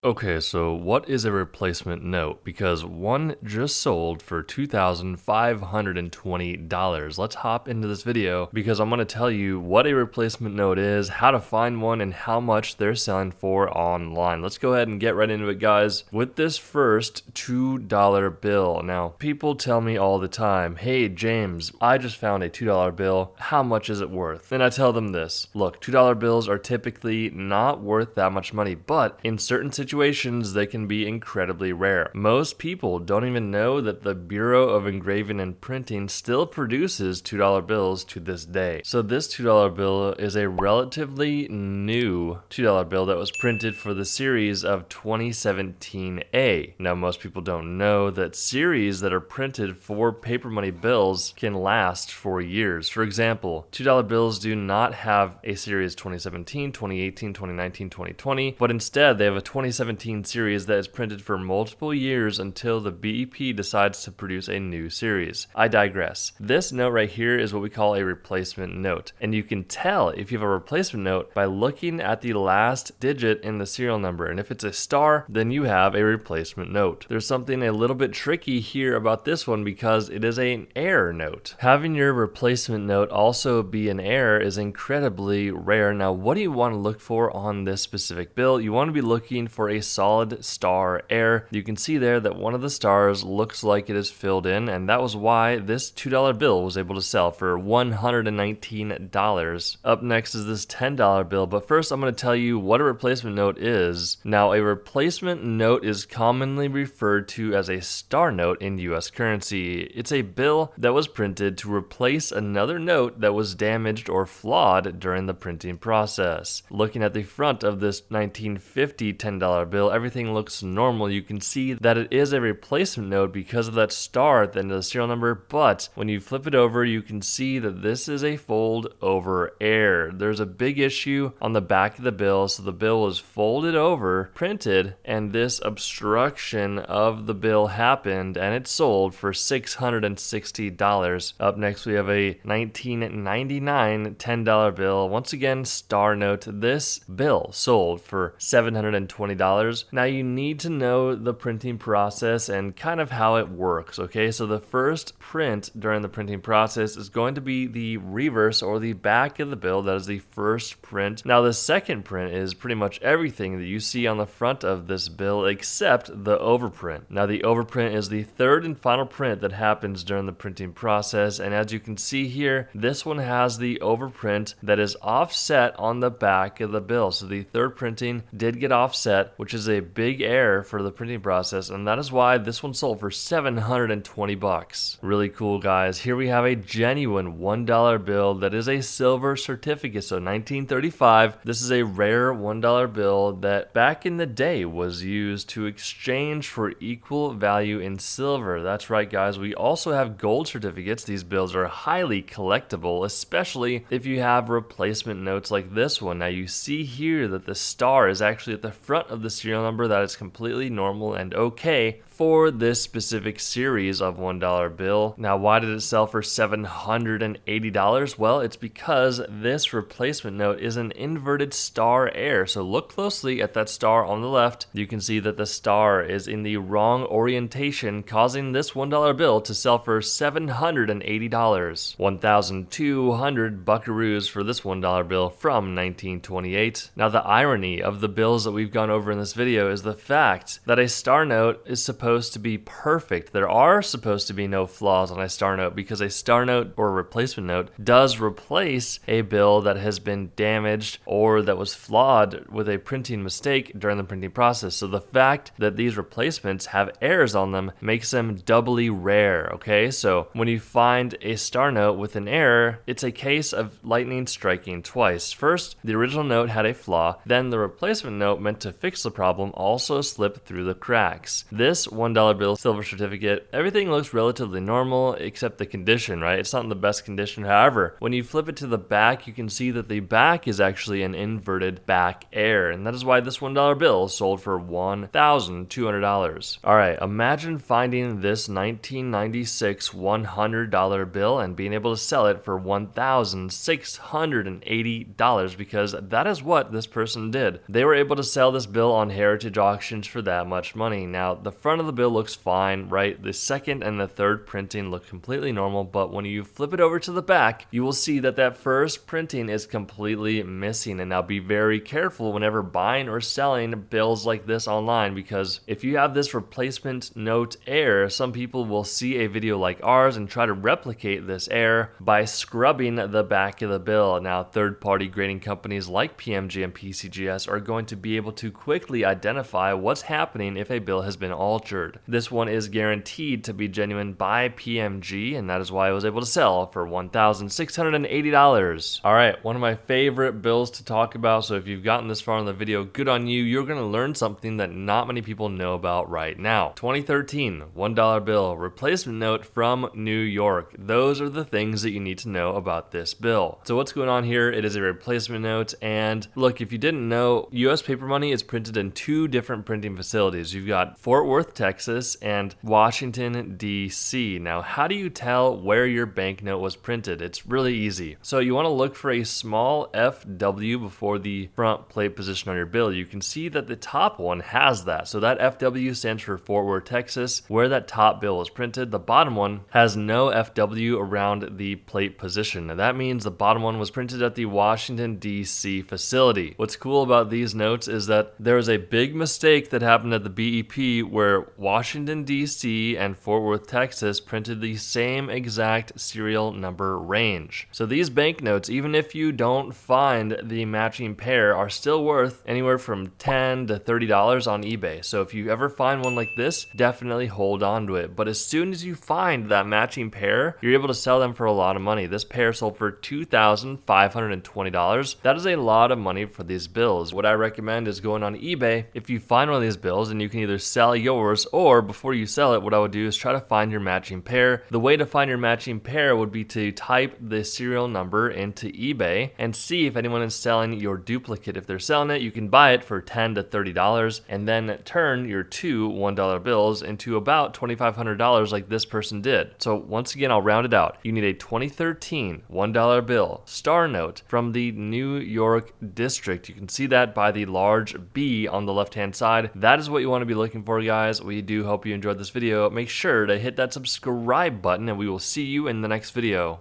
Okay, so what is a replacement note? Because one just sold for $2,520. Let's hop into this video because I'm going to tell you what a replacement note is, how to find one, and how much they're selling for online. Let's go ahead and get right into it, guys. With this first $2 bill. Now, people tell me all the time, hey, James, I just found a $2 bill. How much is it worth? And I tell them this. Look, $2 bills are typically not worth that much money, but in certain situations, they can be incredibly rare. Most people don't even know that the Bureau of Engraving and Printing still produces $2 bills to this day. So this $2 bill is a relatively new $2 bill that was printed for the series of 2017A. Now, most people don't know that series that are printed for paper money bills can last for years. For example, $2 bills do not have a series 2017, 2018, 2019, 2020, but instead they have a 2017 series that is printed for multiple years until the BEP decides to produce a new series. I digress. This note right here is what we call a replacement note, and you can tell if you have a replacement note by looking at the last digit in the serial number, and if it's a star, then you have a replacement note. There's something a little bit tricky here about this one because it is an error note. Having your replacement note also be an error is incredibly rare. Now, what do you want to look for on this specific bill? You want to be looking for a solid star error. You can see there that one of the stars looks like it is filled in, and that was why this $2 bill was able to sell for $119. Up next is this $10 bill, but first I'm going to tell you what a replacement note is. Now, a replacement note is commonly referred to as a star note in US currency. It's a bill that was printed to replace another note that was damaged or flawed during the printing process. Looking at the front of this 1950 $10 bill, everything looks normal. You can see that it is a replacement note because of that star at the end of the serial number, but when you flip it over, you can see that this is a fold over error. There's a big issue on the back of the bill, so the bill was folded over, printed, and this obstruction of the bill happened, and it sold for $660. Up next, we have a 1999 $10 bill. Once again, star note. This bill sold for $720. Now, you need to know the printing process and kind of how it works, okay? So the first print during the printing process is going to be the reverse or the back of the bill. That is the first print. Now, the second print is pretty much everything that you see on the front of this bill except the overprint. Now, the overprint is the third and final print that happens during the printing process, and as you can see here, this one has the overprint that is offset on the back of the bill. So the third printing did get offset, which is a big error for the printing process, and that is why this one sold for $720. Really cool, guys. Here we have a genuine $1 bill that is a silver certificate, so 1935. This is a rare $1 bill that back in the day was used to exchange for equal value in silver. That's right, guys. We also have gold certificates. These bills are highly collectible, especially if you have replacement notes like this one. Now, you see here that the star is actually at the front of the serial number. That is completely normal and okay for this specific series of $1 bill. Now, why did it sell for $780? Well, it's because this replacement note is an inverted star error. So look closely at that star on the left. You can see that the star is in the wrong orientation, causing this $1 bill to sell for $780. 1,200 buckaroos for this $1 bill from 1928. Now, the irony of the bills that we've gone over in this video is the fact that a star note is supposed to be perfect. There are supposed to be no flaws on a star note because a star note or replacement note does replace a bill that has been damaged or that was flawed with a printing mistake during the printing process. So the fact that these replacements have errors on them makes them doubly rare, okay? So when you find a star note with an error, it's a case of lightning striking twice. First, the original note had a flaw, then the replacement note meant to fix the problem also slipped through the cracks. This $1 bill silver certificate, everything looks relatively normal except the condition, right? It's not in the best condition. However, when you flip it to the back, you can see that the back is actually an inverted back error, and that is why this $1 bill sold for $1,200. All right, imagine finding this 1996 $100 bill and being able to sell it for $1,680 because that is what this person did. They were able to sell this bill bill on heritage auctions for that much money. Now, the front of the bill looks fine, right? The second and the third printing look completely normal, but when you flip it over to the back, you will see that that first printing is completely missing. And now be very careful whenever buying or selling bills like this online, because if you have this replacement note error, some people will see a video like ours and try to replicate this error by scrubbing the back of the bill. Now, third-party grading companies like PMG and PCGS are going to be able to quickly identify what's happening if a bill has been altered. This one is guaranteed to be genuine by PMG, and that is why I was able to sell for $1,680. All right, one of my favorite bills to talk about, so if you've gotten this far in the video, good on you. You're going to learn something that not many people know about right now. 2013 $1 bill, replacement note from New York. Those are the things that you need to know about this bill. So what's going on here? It is a replacement note, and look, if you didn't know, US paper money is printed in two different printing facilities. You've got Fort Worth, Texas, and Washington, D.C. Now, how do you tell where your banknote was printed? It's really easy. So you want to look for a small FW before the front plate position on your bill. You can see that the top one has that. So that FW stands for Fort Worth, Texas, where that top bill was printed. The bottom one has no FW around the plate position. Now that means the bottom one was printed at the Washington, D.C. facility. What's cool about these notes is that there was a big mistake that happened at the BEP where Washington, D.C. and Fort Worth, Texas printed the same exact serial number range. So these banknotes, even if you don't find the matching pair, are still worth anywhere from $10 to $30 on eBay. So if you ever find one like this, definitely hold on to it. But as soon as you find that matching pair, you're able to sell them for a lot of money. This pair sold for $2,520. That is a lot of money for these bills. What I recommend is going on eBay. If you find one of these bills, and you can either sell yours, or before you sell it, what I would do is try to find your matching pair. The way to find your matching pair would be to type the serial number into eBay and see if anyone is selling your duplicate. If they're selling it, you can buy it for $10 to $30 and then turn your two $1 bills into about $2,500 like this person did. So once again, I'll round it out. You need a 2013 $1 bill, star note from the New York district. You can see that by the large B on the left-hand side. That is what you want to be looking for, guys. We do hope you enjoyed this video. Make sure to hit that subscribe button, and we will see you in the next video.